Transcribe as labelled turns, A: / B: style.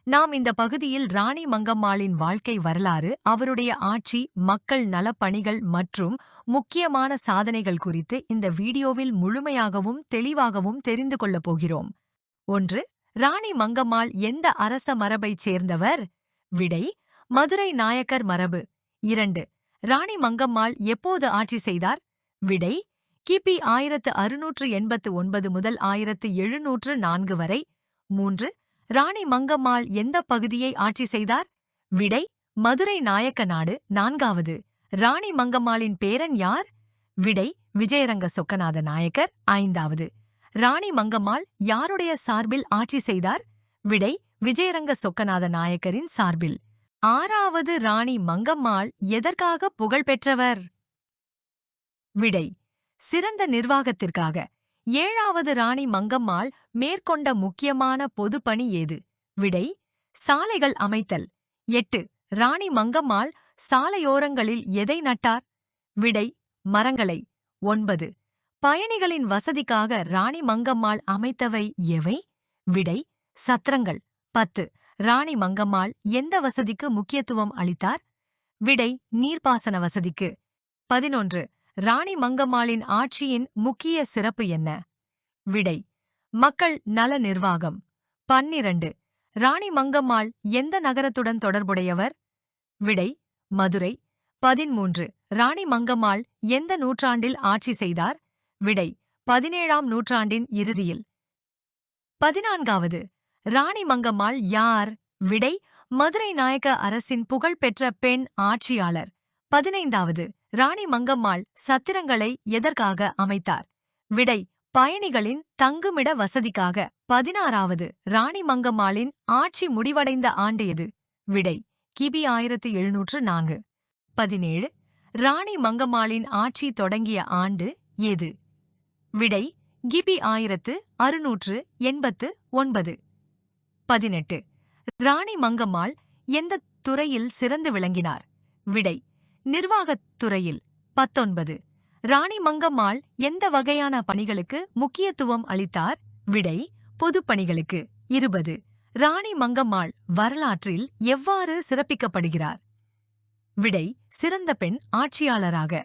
A: நாம் இந்த பகுதியில் ராணி மங்கம்மாளின் வாழ்க்கை வரலாறு, அவருடைய ஆட்சி, மக்கள் நலப்பணிகள் மற்றும் முக்கியமான சாதனைகள் குறித்து இந்த வீடியோவில் முழுமையாகவும் தெளிவாகவும் தெரிந்து கொள்ளப் போகிறோம். 1. ராணி மங்கம்மாள் எந்த அரச மரபைச் சேர்ந்தவர்? விடை: மதுரை நாயக்கர் மரபு. 2. ராணி மங்கம்மாள் எப்போது ஆட்சி செய்தார்? விடை: கிபி 1689 முதல் 1704 வரை. 3. ராணி மங்கம்மாள் எந்த பகுதியை ஆட்சி செய்தார்? விடை: மதுரை நாயக்க நாடு. 4. ராணி மங்கம்மாளின் பேரன் யார்? விடை: விஜயரங்க சொக்கநாத நாயக்கர். 5. ராணி மங்கம்மாள் யாருடைய சார்பில் ஆட்சி செய்தார்? விடை: விஜயரங்க சொக்கநாத நாயக்கரின் சார்பில். 6. ராணி மங்கம்மாள் எதற்காக புகழ்பெற்றவர்? விடை: சிறந்த நிர்வாகத்திற்காக. 7. ராணி மங்கம்மாள் மேற்கொண்ட முக்கியமான பொதுப்பணி ஏது? விடை: சாலைகள் அமைத்தல். 8. ராணி மங்கம்மாள் சாலையோரங்களில் எதை நட்டார்? விடை: மரங்களை. 9. பயணிகளின் வசதிக்காக ராணி மங்கம்மாள் அமைத்தவை எவை? விடை: சத்திரங்கள். 10. ராணி மங்கம்மாள் எந்த வசதிக்கு முக்கியத்துவம் அளித்தார்? விடை: நீர்ப்பாசன வசதிக்கு. 11. ராணி மங்கம்மாளின் ஆட்சியின் முக்கிய சிறப்பு என்ன? விடை: மக்கள் நல நிர்வாகம். 12. ராணி மங்கம்மாள் எந்த நகரத்துடன் தொடர்புடையவர்? விடை: மதுரை. 13. ராணி மங்கம்மாள் எந்த நூற்றாண்டில் ஆட்சி செய்தார்? விடை: 17ஆம் நூற்றாண்டின் இறுதியில். 14. ராணி மங்கம்மாள் யார்? விடை: மதுரை நாயக்க அரசின் புகழ்பெற்ற பெண் ஆட்சியாளர். 15. ராணி மங்கம்மாள் சத்திரங்களை எதற்காக அமைத்தார்? விடை: பயணிகளின் தங்குமிட வசதிக்காக. 16. ராணி மங்கம்மாளின் ஆட்சி முடிவடைந்த ஆண்டு எது? விடை: கிபி 1704. 17. ராணி மங்கம்மாளின் ஆட்சி தொடங்கிய ஆண்டு எது? விடை: கிபி 1689. 18. ராணி மங்கம்மாள் எந்த துறையில் சிறந்து விளங்கினார்? விடை: நிர்வாகத் துறையில். 19. ராணி மங்கம்மாள் எந்த வகையான பணிகளுக்கு முக்கியத்துவம் அளித்தார்? விடை: பொதுப்பணிகளுக்கு. 20. ராணி மங்கம்மாள் வரலாற்றில் எவ்வாறு சிறப்பிக்கப்படுகிறார்? விடை: சிறந்த பெண் ஆட்சியாளராக.